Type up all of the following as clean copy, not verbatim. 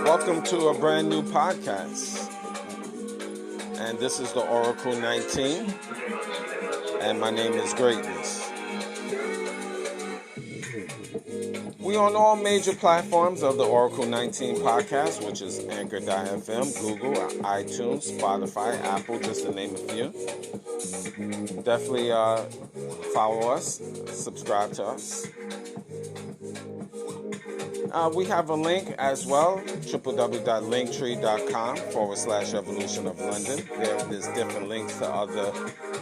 Welcome to a brand new podcast, and this is the Oracle 19, and my name is Greatness. We on all major platforms of the Oracle 19 podcast, which is Anchor.fm, Google, iTunes, Spotify, Apple, just to name a few. Definitely follow us, subscribe to us. We have a link as well, www.linktree.com/evolutionoflondon. There's different links to other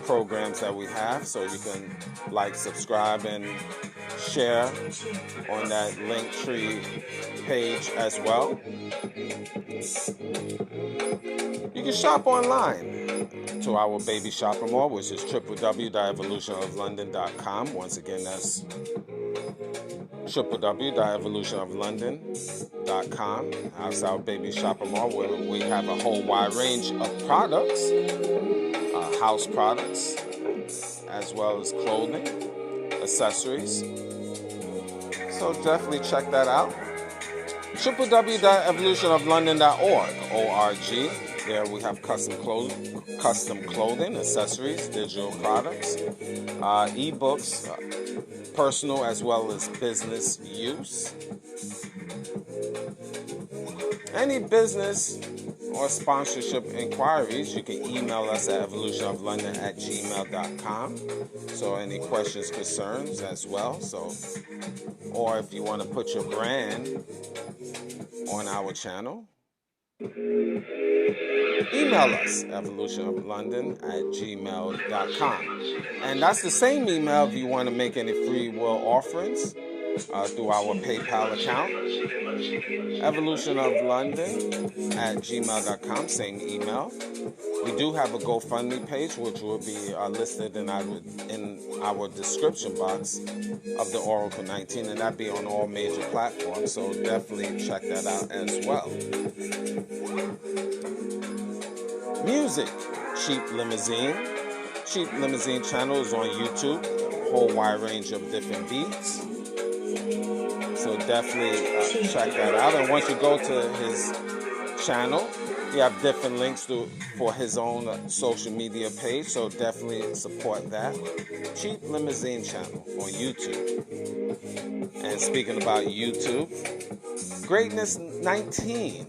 programs that we have, so you can like, subscribe, and share on that Linktree page as well. You can shop online to our baby shopper mall, which is www.evolutionoflondon.com. Once again, that's www.evolutionoflondon.com. That's our baby shopper mall, where we have a whole wide range of products, house products, as well as clothing, accessories. So definitely check that out. www.evolutionoflondon.org. There we have custom clothing, accessories, digital products, ebooks, personal as well as business use. Any business or sponsorship inquiries, you can email us at evolutionoflondon@gmail.com. So any questions, concerns as well. Or if you want to put your brand on our channel, email us, evolutionoflondon@gmail.com. And that's the same email if you want to make any free will offerings through our PayPal account, evolutionoflondon@gmail.com, same email. We do have a GoFundMe page, which will be listed in our description box of the Oracle 19, and that'll be on all major platforms, so definitely check that out as well. Music, Cheap Limousine. Cheap Limousine channel is on YouTube, a whole wide range of different beats. So definitely check that out. And once you go to his channel, you have different links for his own social media page. So definitely support that. Cheap Limousine channel on YouTube. And speaking about YouTube, Greatness 19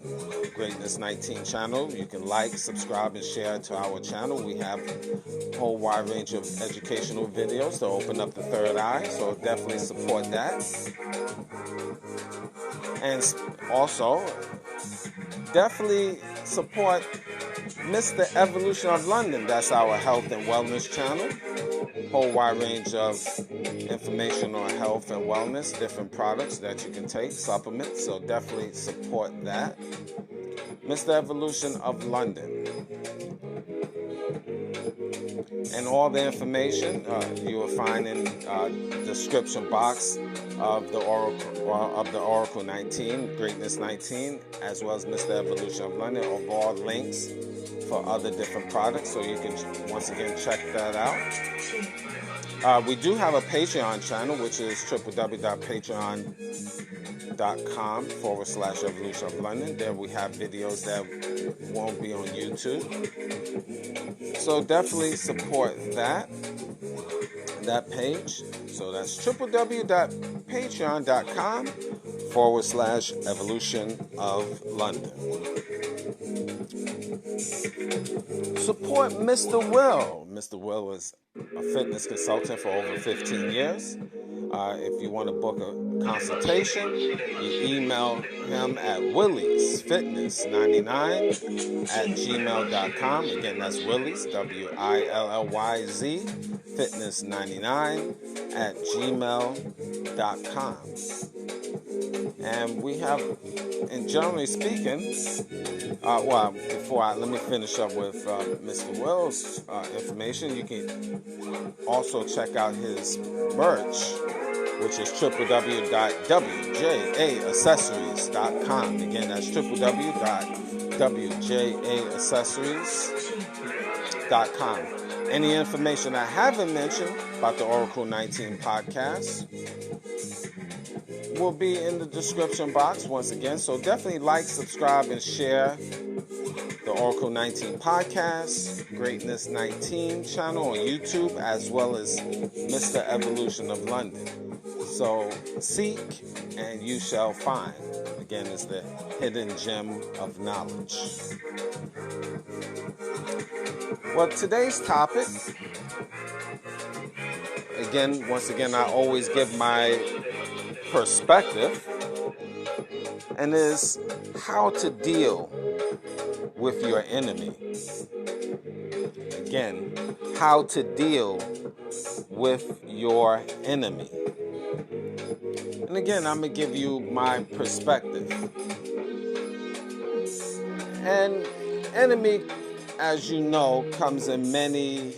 channel. You can like, subscribe, and share to our channel. We have a whole wide range of educational videos to open up the third eye, so definitely support that. And also, definitely support Mr. Evolution of London. That's our health and wellness channel. Whole wide range of information on health and wellness, different products that you can take, supplements, so definitely support that. Mr. Evolution of London. And all the information you will find in the description box of the Oracle 19, Greatness 19, as well as Mr. Evolution of London, of all links for other different products, so you can once again check that out. We do have a Patreon channel, which is www.patreon.com/Evolution of London. There we have videos that won't be on YouTube. So definitely support that page. So that's www.patreon.com/Evolution of London. Support Mr. Will. Mr. Will is a fitness consultant for over 15 years. If you want to book a consultation, you email him at williesfitness99@gmail.com. Again, that's Willies, WILLYZ, evolutionnfitness99@gmail.com. And we have, and generally speaking, let me finish up with Mr. Will's information. You can also check out his merch, which is www.wjaccessories.com. Again, that's www.wjaccessories.com. Any information I haven't mentioned about the Oracle 19 podcast will be in the description box once again. So definitely like, subscribe, and share the Oracle 19 podcast, Greatness 19 channel on YouTube, as well as Mr. Evolution of London. So seek and you shall find. Again, it's the hidden gem of knowledge. Well, today's topic, once again, I always give my perspective, and is how to deal with your enemy. Again, how to deal with your enemy. And again, I'm going to give you my perspective. And enemy, as you know, comes in many,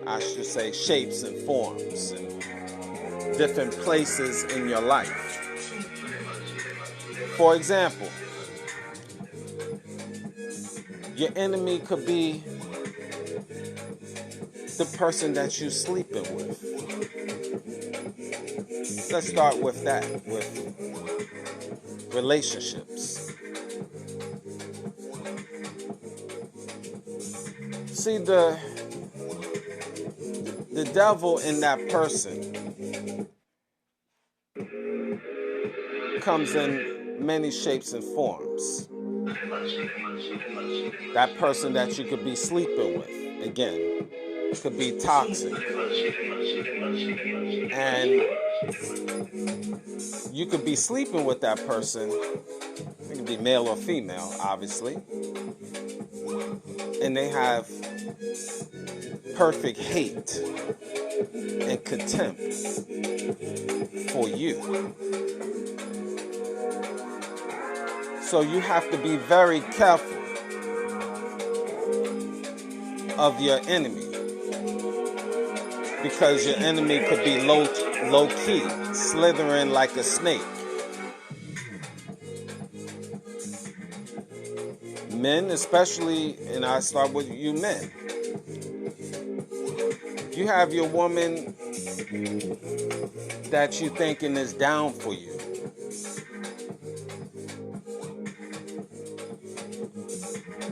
I should say, shapes and forms and different places in your life. For example, your enemy could be the person that you're sleeping with. Let's start with that, with relationships. See, the devil in that person comes in many shapes and forms. That person that you could be sleeping with, again, could be toxic. And you could be sleeping with that person. It could be male or female, obviously. And they have perfect hate and contempt for you. So you have to be very careful of your enemy, because your enemy could be low-key, slithering like a snake. Men, especially, and I start with you men. You have your woman that you thinking is down for you.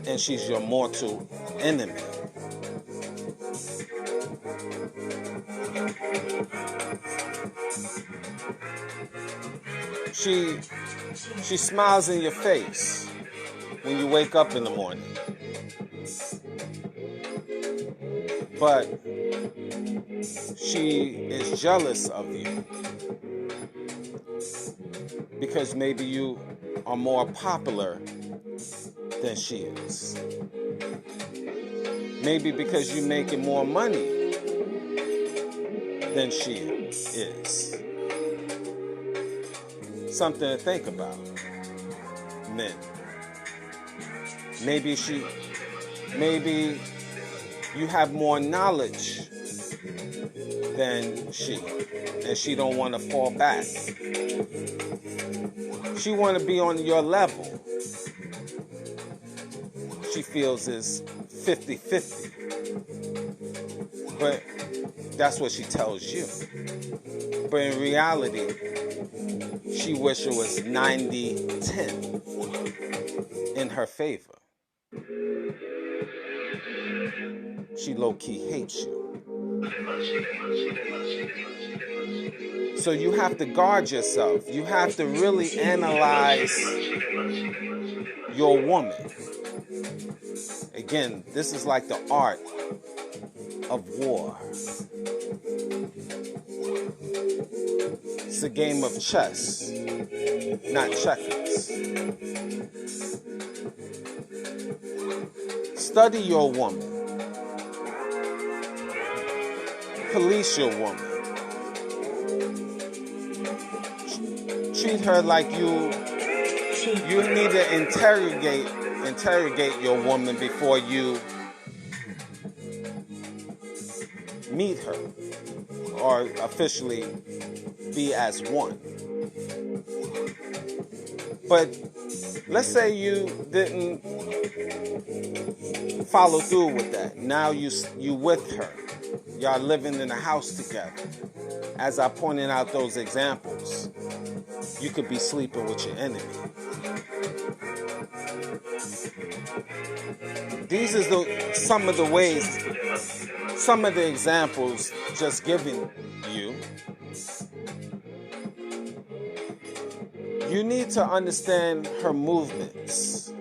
And she's your mortal enemy. She smiles in your face when you wake up in the morning. But she is jealous of you because maybe you are more popular than she is. Maybe because you're making more money than she is. Something to think about, men. Maybe you have more knowledge than she, and she don't want to fall back. She want to be on your level. She feels it's 50-50. But that's what she tells you. But in reality, she wishes it was 90-10 in her favor. She low-key hates you. So you have to guard yourself. You have to really analyze your woman. Again, this is like the art of war. It's a game of chess, not checkers. Study your woman. police your woman. Treat her like you need to interrogate your woman before you meet her or officially be as one. But let's say you didn't follow through with that. Now you with her. Y'all living in a house together. As I pointed out those examples, you could be sleeping with your enemy. These are some of the ways, some of the examples just giving you. You need to understand her movements,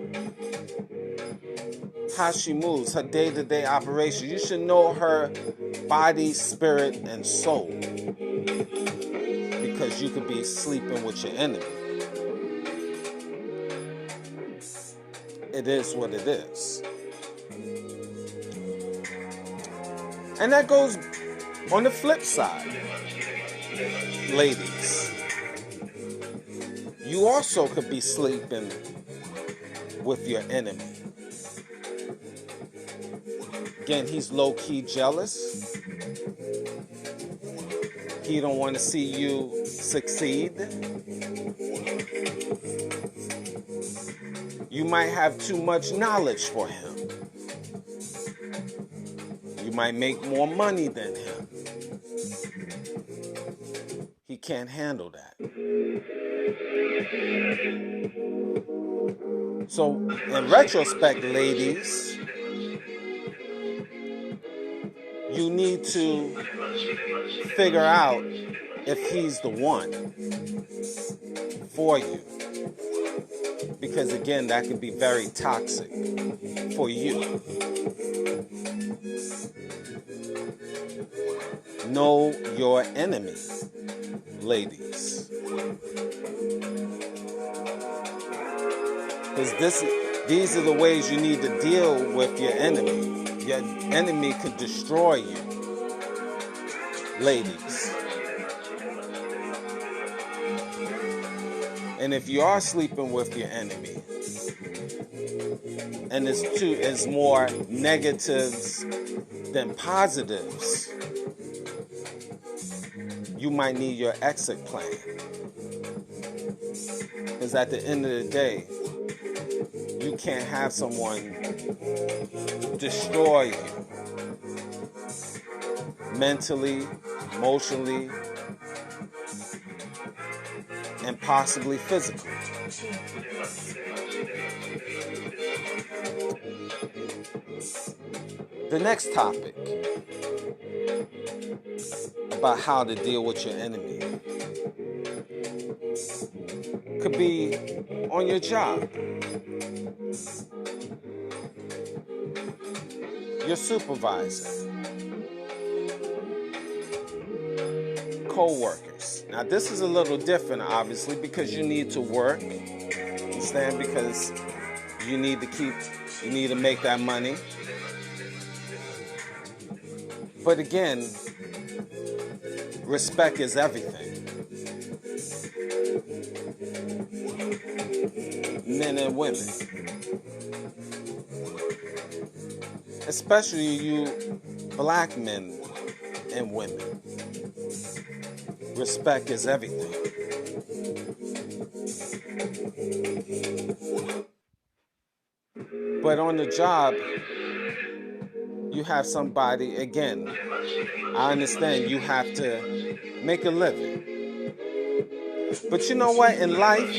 how she moves, her day-to-day operation. You should know her body, spirit, and soul, because you could be sleeping with your enemy. It is what it is. And that goes on the flip side, ladies. You also could be sleeping with your enemy. Again, he's low-key jealous. He don't want to see you succeed. You might have too much knowledge for him. You might make more money than him. He can't handle that. So, in retrospect, ladies, you need to figure out if he's the one for you. Because again, that could be very toxic for you. Know your enemy, ladies. Because these are the ways you need to deal with your enemy. Your enemy could destroy you, ladies. And if you are sleeping with your enemy, and it's more negatives than positives, you might need your exit plan. Because at the end of the day, you can't have someone destroy you mentally, emotionally, and possibly physically. The next topic about how to deal with your enemy could be on your job. Your supervisor, co-workers. Now this is a little different, obviously, because you need to work, understand, because you need to make that money. But again, respect is everything. Men and women. Especially you black men and women. Respect is everything. But on the job, you have somebody, again, I understand you have to make a living. But you know what? In life,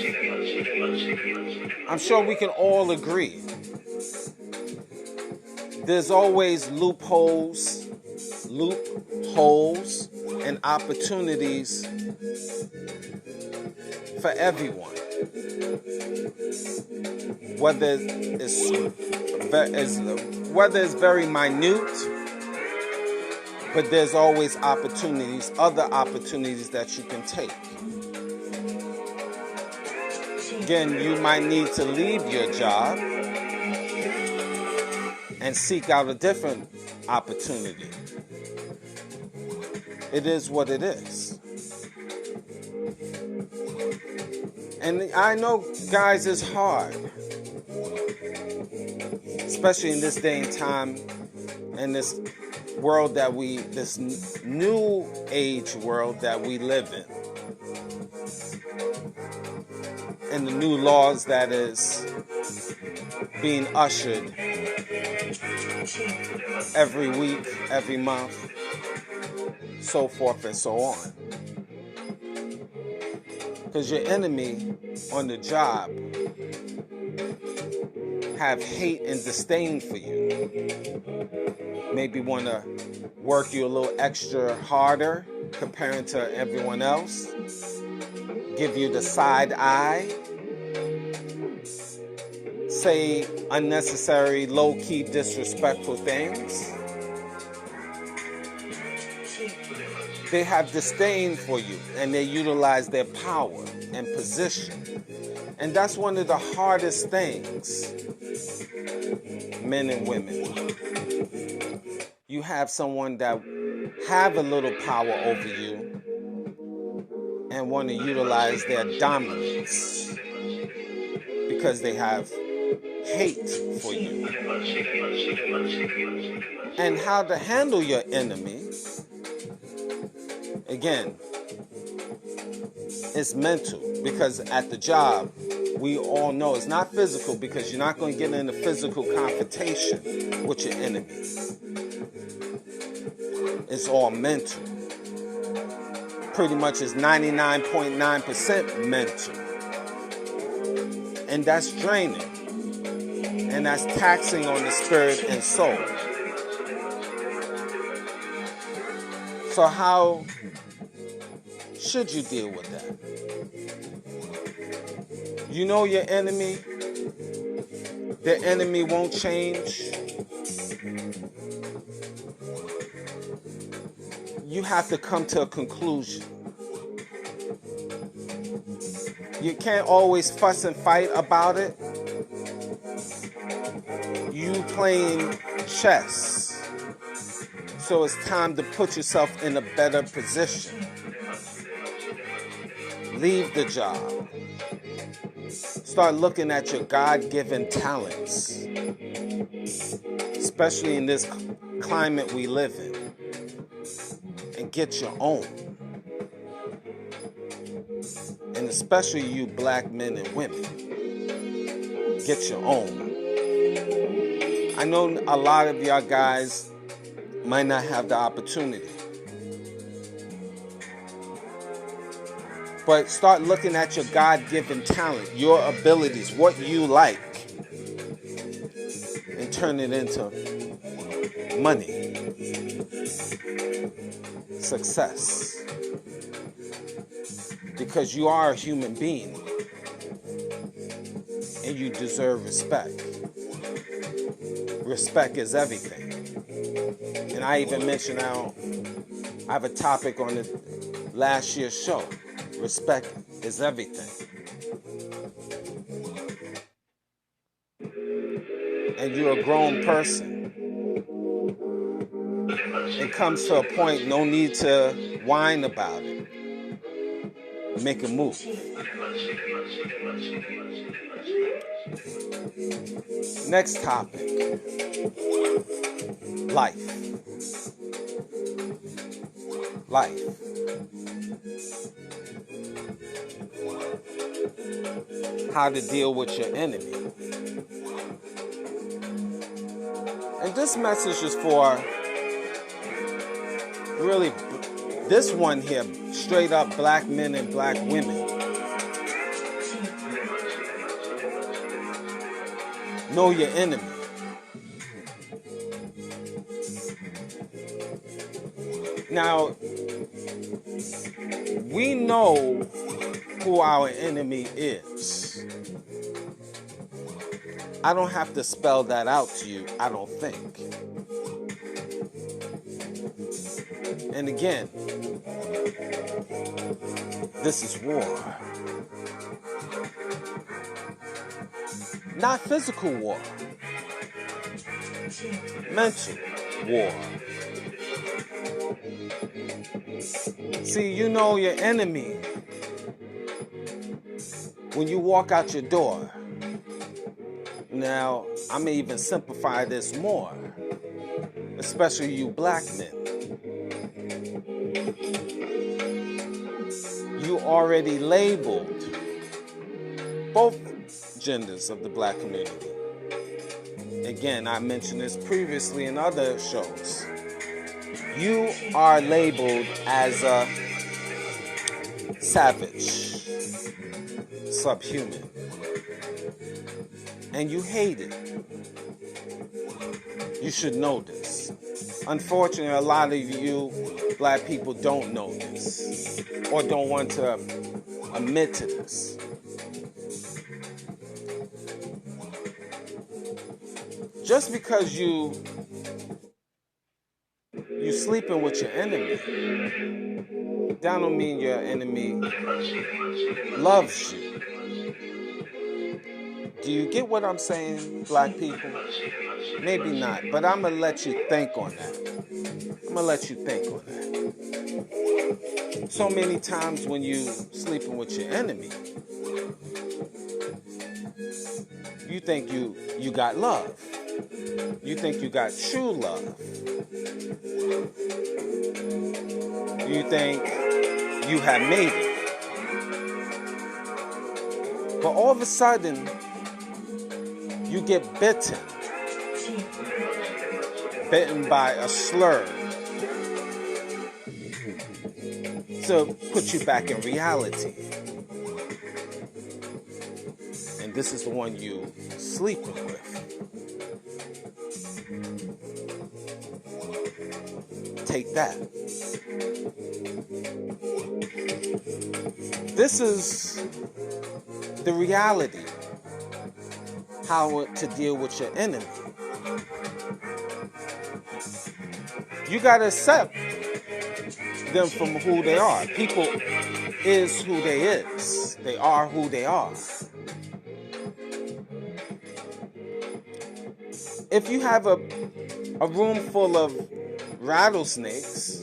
I'm sure we can all agree, there's always loopholes, and opportunities for everyone. Whether it's very minute, but there's always opportunities, other opportunities that you can take. Again, you might need to leave your job and seek out a different opportunity. It is what it is. And I know, guys, it's hard. Especially in this day and time, in this world that this new age world that we live in. And the new laws that is being ushered every week, every month, so forth and so on. Because your enemy on the job have hate and disdain for you. Maybe want to work you a little extra harder comparing to everyone else. Give you the side eye. Say unnecessary, low-key, disrespectful things. They have disdain for you, and they utilize their power and position. And that's one of the hardest things, men and women. You have someone that have a little power over you and want to utilize their dominance because they have hate for you. And how to handle your enemy, again, it's mental, because at the job, we all know it's not physical, because you're not going to get in a physical confrontation with your enemy. It's all mental. Pretty much it's 99.9% mental. And that's draining. And that's taxing on the spirit and soul. So how should you deal with that? You know your enemy. The enemy won't change. You have to come to a conclusion. You can't always fuss and fight about it. You playing chess. So it's time to put yourself in a better position. Leave the job. Start looking at your God-given talents. Especially in this climate we live in. And get your own. And especially you black men and women. Get your own. I know a lot of y'all guys might not have the opportunity. But start looking at your God-given talent, your abilities, what you like, and turn it into money, success. Because you are a human being, and you deserve respect. Respect is everything. And I even mentioned I have a topic on the last year's show. Respect is everything. And you're a grown person. It comes to a point, no need to whine about it. Make a move. Next topic. Life. How to deal with your enemy. And this message is for really this one here, straight up black men and black women. Know your enemy. Now, we know who our enemy is. I don't have to spell that out to you, I don't think. And again, this is war. Not physical war. Mental war. See, you know your enemy when you walk out your door. Now, I may even simplify this more, especially you black men. You already labeled both genders of the black community. Again, I mentioned this previously in other shows. You are labeled as a savage, subhuman, and you hate it. You should know this. Unfortunately, a lot of you black people don't know this or don't want to admit to this. Just because you sleeping with your enemy, that don't mean your enemy loves you. Do you get what I'm saying, black people? Maybe not, but I'm going to let you think on that. So many times when you sleeping with your enemy, you think you got love. You think you got true love. You think you have made it. But all of a sudden, you get bitten by a slur to put you back in reality. And this is the one you sleeping with. Take that. This is the reality, how to deal with your enemy. You gotta accept them from who they are. People is who they is. They are who they are. If you have a room full of rattlesnakes,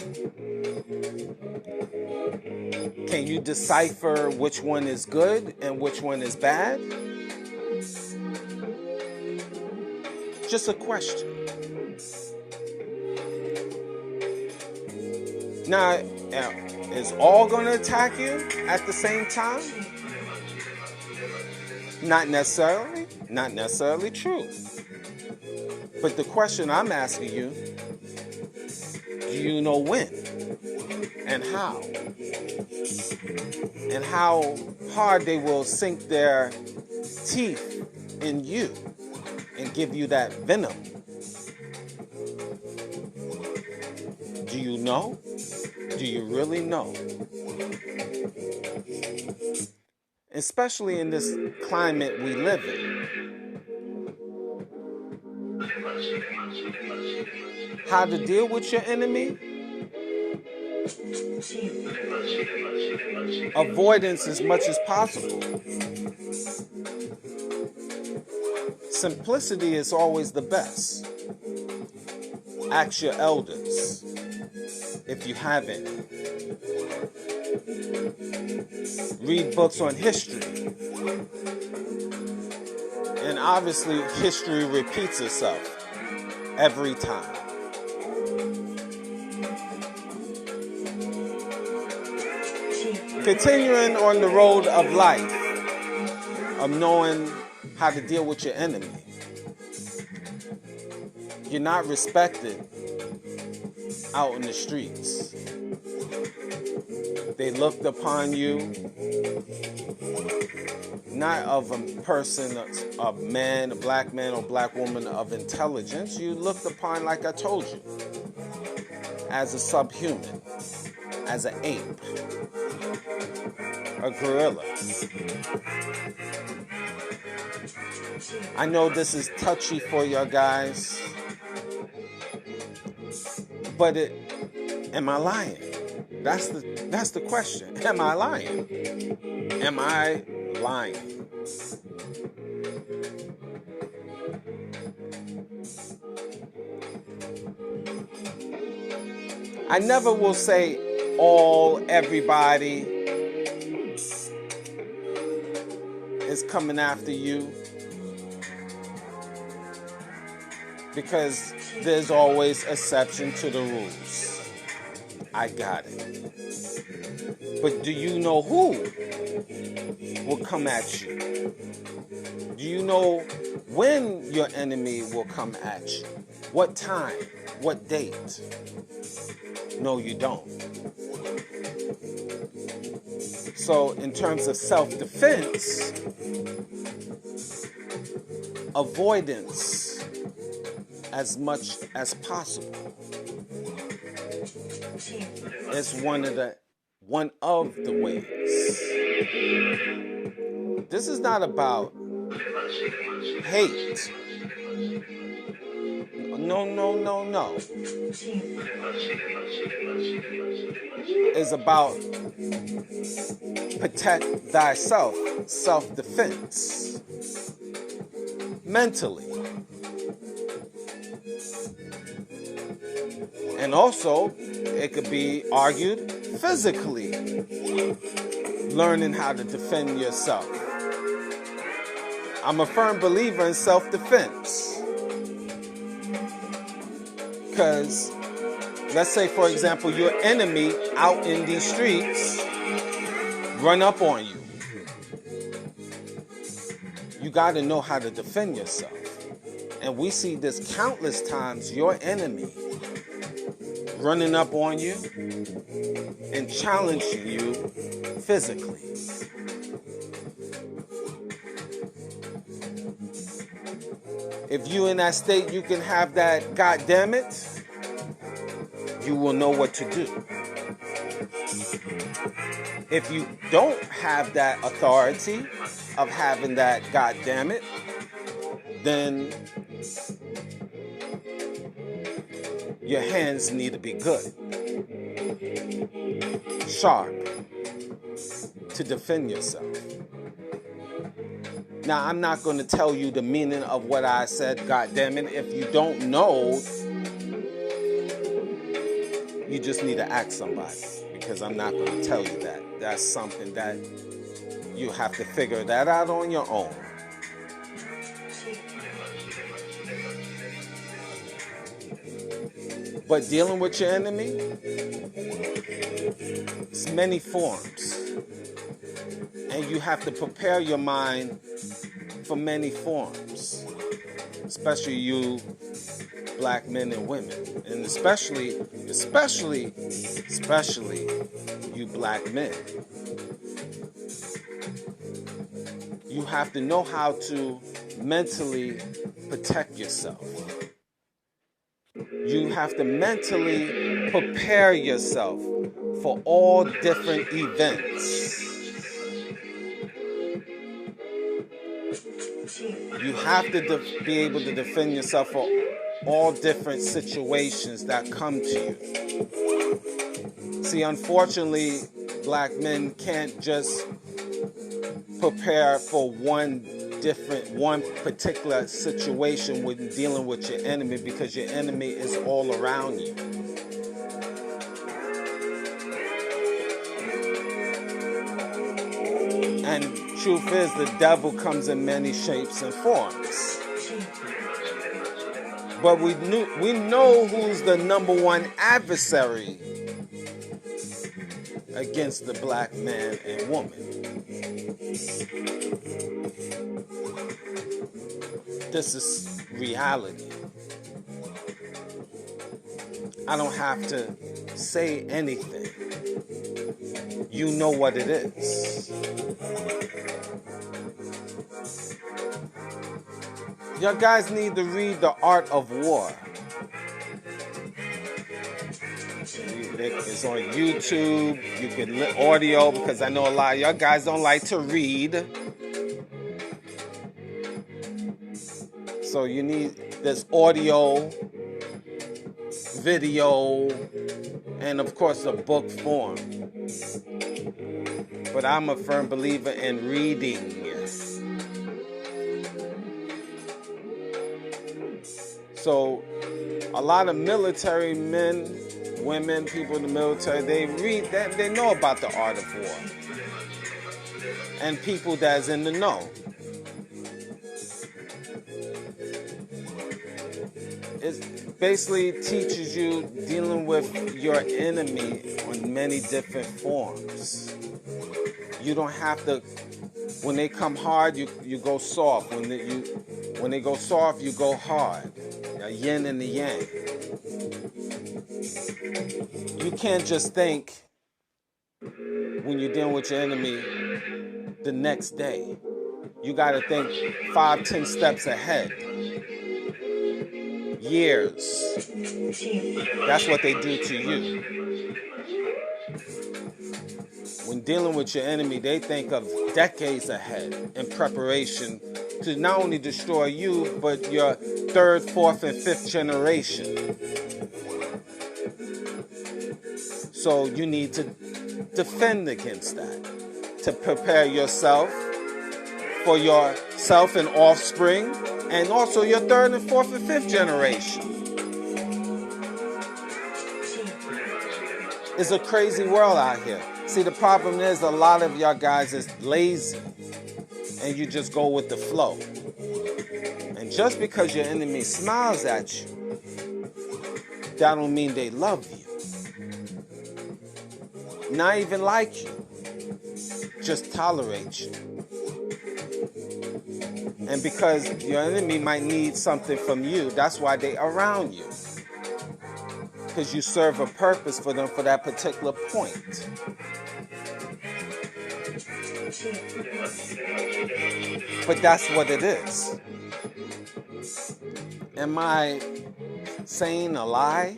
can you decipher which one is good and which one is bad? Just a question. Now, is all going to attack you at the same time? Not necessarily true. But the question I'm asking you, do you know when and how? And how hard they will sink their teeth in you and give you that venom? Do you know? Do you really know? Especially in this climate we live in. How to deal with your enemy? Avoidance as much as possible. Simplicity is always the best. Ask your elders if you have any. Read books on history. And obviously, history repeats itself every time. Continuing on the road of life, of knowing how to deal with your enemy. You're not respected out in the streets. They looked upon you not of a person, a man, a black man or black woman of intelligence. You looked upon, like I told you, as a subhuman, as an ape, a gorilla. I know this is touchy for you guys, but am I lying? That's the question. Am I lying? Am I lying? I never will say everybody is coming after you, because there's always exception to the rules. I got it. But do you know who will come at you? Do you know when your enemy will come at you? What time? What date? No, you don't. So in terms of self-defense, avoidance as much as possible is one of the ways. This is not about hate. No. It's about protect thyself, self-defense, mentally. And also, it could be argued physically, learning how to defend yourself. I'm a firm believer in self-defense. Because, let's say, for example, your enemy out in these streets run up on you. You got to know how to defend yourself. And we see this countless times, your enemy running up on you and challenging you physically. If you in that state, you can have that, God damn it, you will know what to do. If you don't have that authority of having that, God damn it, then your hands need to be good, sharp, to defend yourself. Now, I'm not going to tell you the meaning of what I said, God damn it. If you don't know, you just need to ask somebody, because I'm not going to tell you that. That's something that you have to figure that out on your own. But dealing with your enemy, it's many forms. And you have to prepare your mind for many forms, especially you black men and women, and especially you black men. You have to know how to mentally protect yourself. You have to mentally prepare yourself for all different events. You have to be able to defend yourself for all different situations that come to you. See, unfortunately, black men can't just prepare for one particular situation when dealing with your enemy, because your enemy is all around you. And truth is, the devil comes in many shapes and forms. But we know who's the number one adversary against the black man and woman. This is reality. I don't have to say anything. You know what it is. You guys need to read The Art of War. It's on YouTube. You can audio, because I know a lot of y'all guys don't like to read. So you need this audio, video, and of course a book form. But I'm a firm believer in reading. So a lot of military men, women, people in the military, they know about the art of war. And people that's in the know. It basically teaches you dealing with your enemy on many different forms. You don't have to, when they come hard, you go soft. When they go soft, you go hard. A yin and the yang. You can't just think when you're dealing with your enemy the next day. You got to think 5, 10 steps ahead. Years. That's what they do to you. When dealing with your enemy, they think of decades ahead in preparation to not only destroy you, but your 3rd, 4th, and 5th generation. So you need to defend against that, to prepare yourself for yourself and offspring, and also your 3rd and 4th and 5th generation. It's a crazy world out here. See, the problem is a lot of y'all guys is lazy, and you just go with the flow. And just because your enemy smiles at you, that don't mean they love you. Not even like you. Just tolerate you. And because your enemy might need something from you, that's why they around you. Because you serve a purpose for them for that particular point. But that's what it is. Am I saying a lie?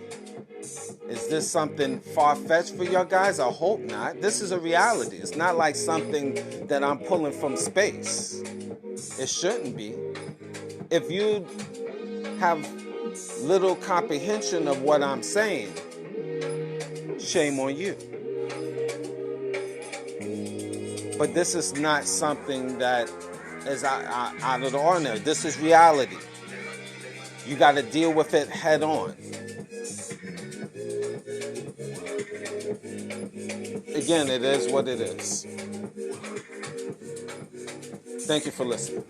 Is this something far-fetched for y'all guys? I hope not. This is a reality. It's not like something that I'm pulling from space. It shouldn't be. If you have little comprehension of what I'm saying, shame on you. But this is not something that is out of the ordinary. This is reality. You got to deal with it head on. Again, it is what it is. Thank you for listening.